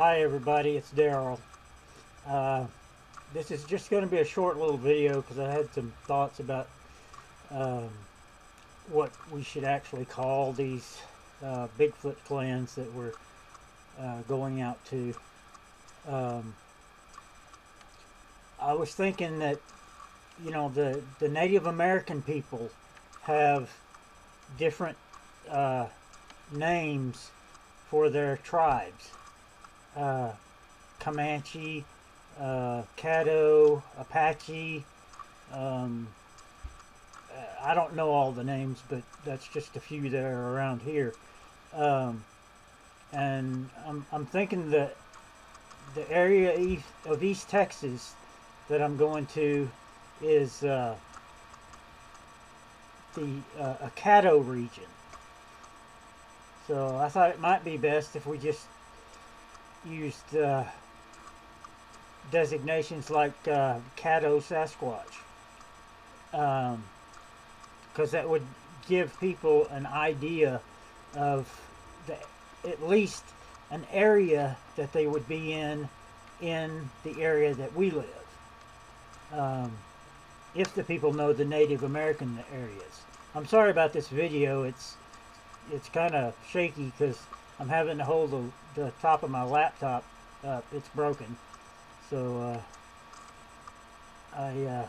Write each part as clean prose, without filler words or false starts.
Hi everybody, it's Daryl. Uh, this is just going to be a short little video because I had some thoughts about um, what we should actually call these Bigfoot clans that we're going out to. Um, I was thinking that, the Native American people have different uh, names for their tribes. Uh, Comanche, Caddo, Apache. Um, I don't know all the names, but that's just a few that are around here. Um, and I'm thinking that the area of East Texas that I'm going to is the Caddo region. So I thought it might be best if we just used designations like Caddo Sasquatch. Because that would give people an idea of the, at least an area that they would be in the area that we live. Um, if the people know the Native American areas. I'm sorry about this video. It's kind of shaky because I'm having to hold the top of my laptop up. It's broken, so I'll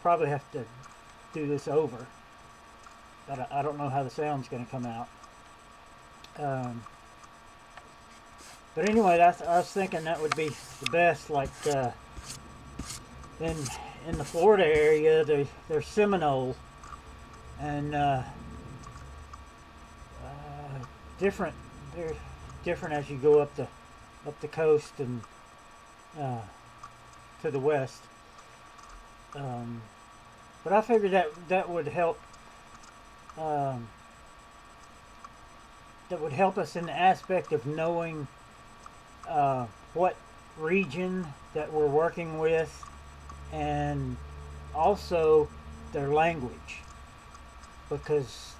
probably have to do this over. But I don't know how the sound's going to come out. But anyway, I was thinking that would be the best. Like in the Florida area, they're Seminole and different. They're different as you go up the coast and to the west. But I figured that would help. That would help us in the aspect of knowing what region that we're working with, and also their language, because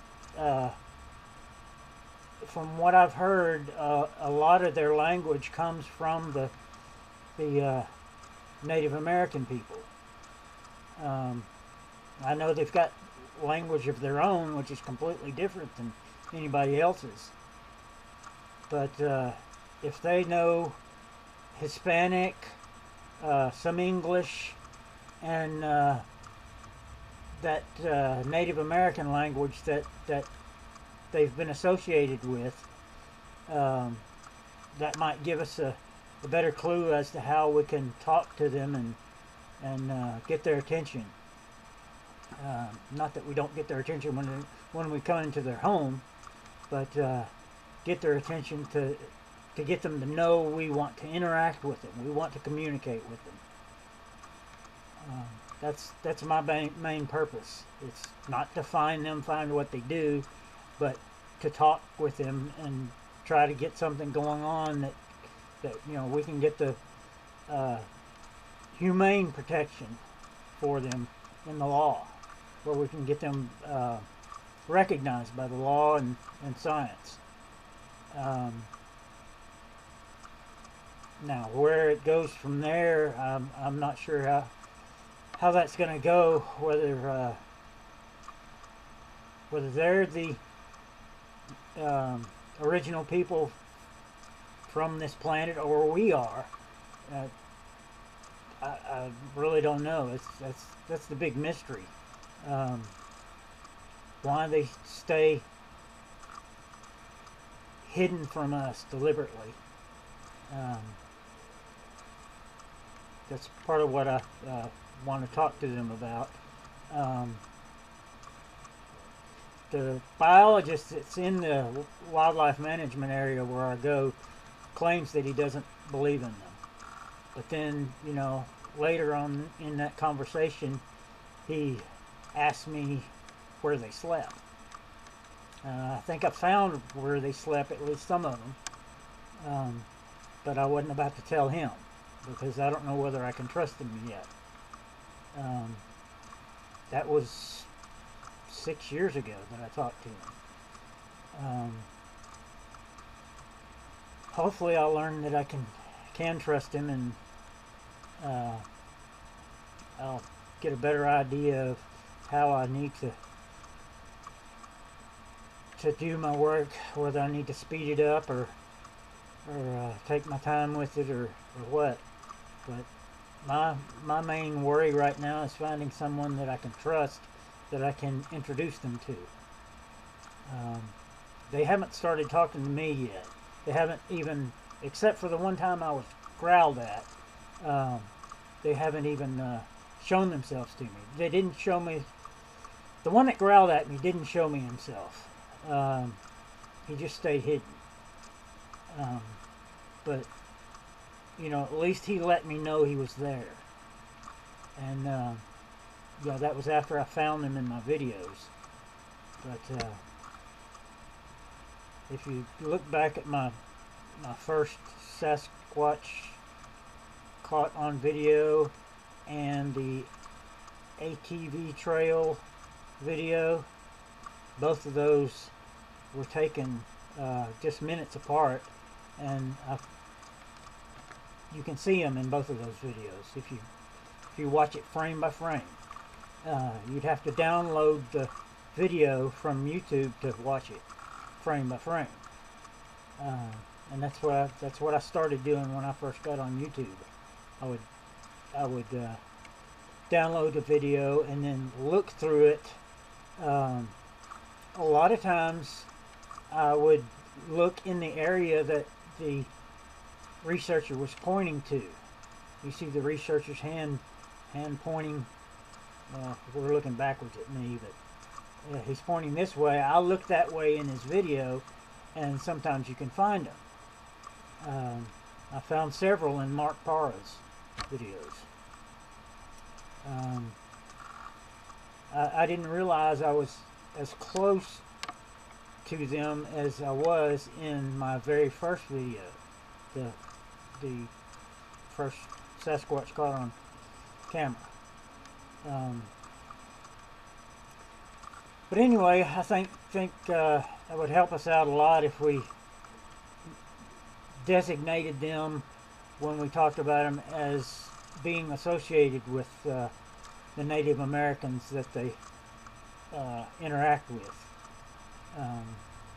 from what I've heard, a lot of their language comes from the Native American people. I know they've got language of their own, which is completely different than anybody else's. But if they know Hispanic, some English, and that Native American language that they've been associated with, that might give us a better clue as to how we can talk to them and get their attention. Not that we don't get their attention when we come into their home, but get their attention to get them to know we want to interact with them. We want to communicate with them. That's my main purpose. It's not to find what they do, but to talk with them and try to get something going on that we can get the humane protection for them in the law, where we can get them recognized by the law and science. Now, where it goes from there, I'm not sure how that's going to go. Whether they're the original people from this planet or we are, I really don't know. That's the big mystery. Why they stay hidden from us deliberately. That's part of what I want to talk to them about. The biologist that's in the wildlife management area where I go claims that he doesn't believe in them. But then, later on in that conversation, he asked me where they slept. I think I found where they slept, at least some of them. But I wasn't about to tell him because I don't know whether I can trust him yet. That was 6 years ago that I talked to him. hopefully I'll learn that I can trust him, and I'll get a better idea of how I need to do my work, whether I need to speed it up or take my time with it, or what. But my main worry right now is finding someone that I can trust, that I can introduce them to. They haven't started talking to me yet. They haven't even, except for the one time I was growled at, they haven't even shown themselves to me. They didn't show me, the one that growled at me didn't show me himself. He just stayed hidden. But, you know, at least he let me know he was there. And, you know, that was after I found him in my videos. But, if you look back at my first Sasquatch caught on video and the ATV trail video, both of those were taken just minutes apart, and you can see them in both of those videos if you watch it frame by frame. You'd have to download the video from YouTube to watch it frame by frame, and that's what I started doing when I first got on YouTube. I would download the video and then look through it. A lot of times I would look in the area that the researcher was pointing to. You see the researcher's hand pointing. We're looking backwards at me, but he's pointing this way. I'll look that way in his video, and sometimes you can find them. I found several in Mark Parra's videos. I didn't realize I was as close to them as I was in my very first video, the first Sasquatch caught on camera. But anyway, I think that would help us out a lot if we designated them when we talked about them as being associated with the Native Americans that they interact with,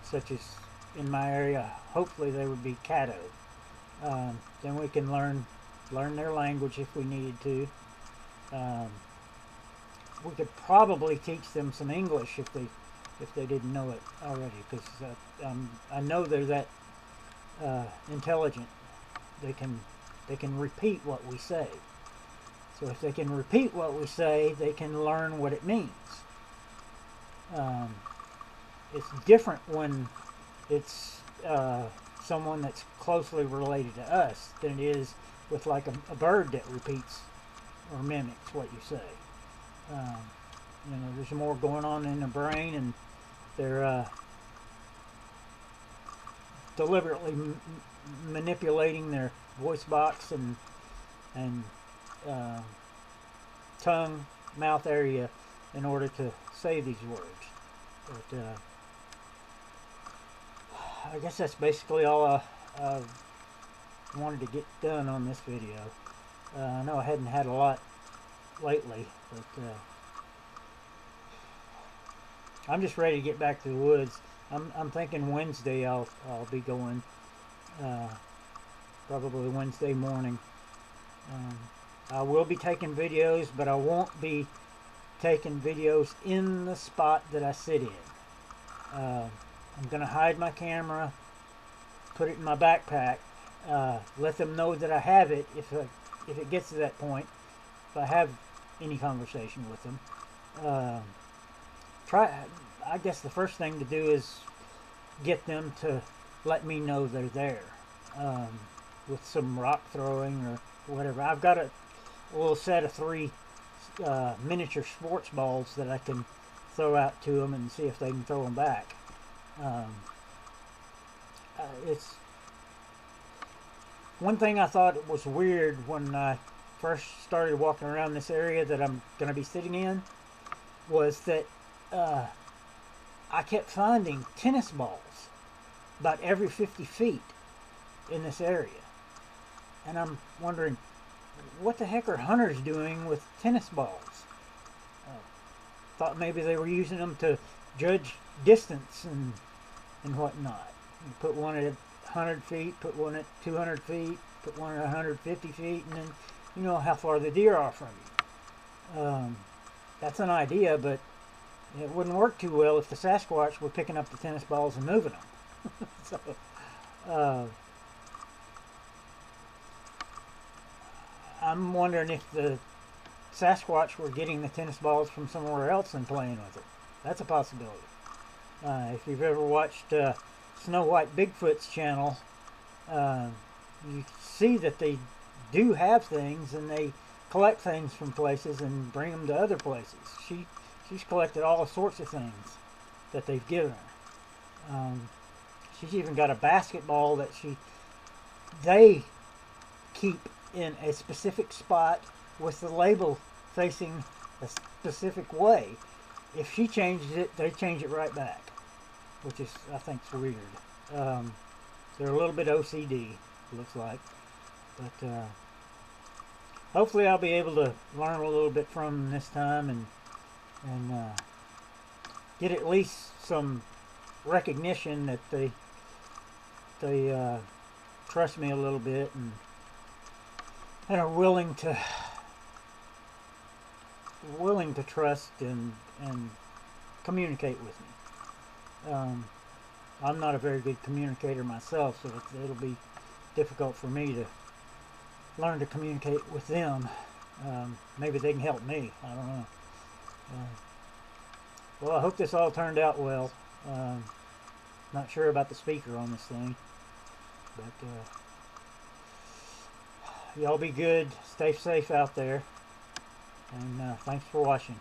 such as in my area. Hopefully they would be Caddo. Then we can learn their language if we needed to. We could probably teach them some English if they didn't know it already, because I know they're that intelligent. They can repeat what we say. So if they can repeat what we say, they can learn what it means. It's different when it's someone that's closely related to us than it is with like a bird that repeats or mimics what you say. You know, there's more going on in the brain, and they're deliberately manipulating their voice box and tongue, mouth area in order to say these words. But I guess that's basically all I wanted to get done on this video. I know I hadn't had a lot lately, but I'm just ready to get back to the woods. I'm thinking Wednesday I'll be going, probably Wednesday morning. I will be taking videos, but I won't be taking videos in the spot that I sit in. I'm going to hide my camera, put it in my backpack, let them know that I have it if it gets to that point, if I have any conversation with them. I guess the first thing to do is get them to let me know they're there, with some rock throwing or whatever. I've got a little set of 3 miniature sports balls that I can throw out to them and see if they can throw them back. It's one thing I thought was weird when I first started walking around this area that I'm going to be sitting in, was that I kept finding tennis balls about every 50 feet. in this area. And I'm wondering, what the heck are hunters doing with tennis balls? Thought maybe they were using them to judge distance and whatnot. You put one at 100 feet, put one at 200 feet, put one at 150 feet, and then you know how far the deer are from you. That's an idea, but it wouldn't work too well if the Sasquatch were picking up the tennis balls and moving them. So, I'm wondering if the Sasquatch were getting the tennis balls from somewhere else and playing with it. That's a possibility. If you've ever watched Snow White Bigfoot's channel, you see that they do have things, and they collect things from places and bring them to other places. She's collected all sorts of things that they've given her. She's even got a basketball that they keep in a specific spot with the label facing a specific way. If she changes it, they change it right back, which is, I think, is weird. They're a little bit OCD, looks like, but hopefully I'll be able to learn a little bit from them this time and get at least some recognition that they trust me a little bit and are willing to trust and communicate with me. I'm not a very good communicator myself, so it'll be difficult for me to learn to communicate with them. Maybe they can help me. I don't know. Well, I hope this all turned out well. Not sure about the speaker on this thing, but y'all be good. Stay safe out there, and thanks for watching.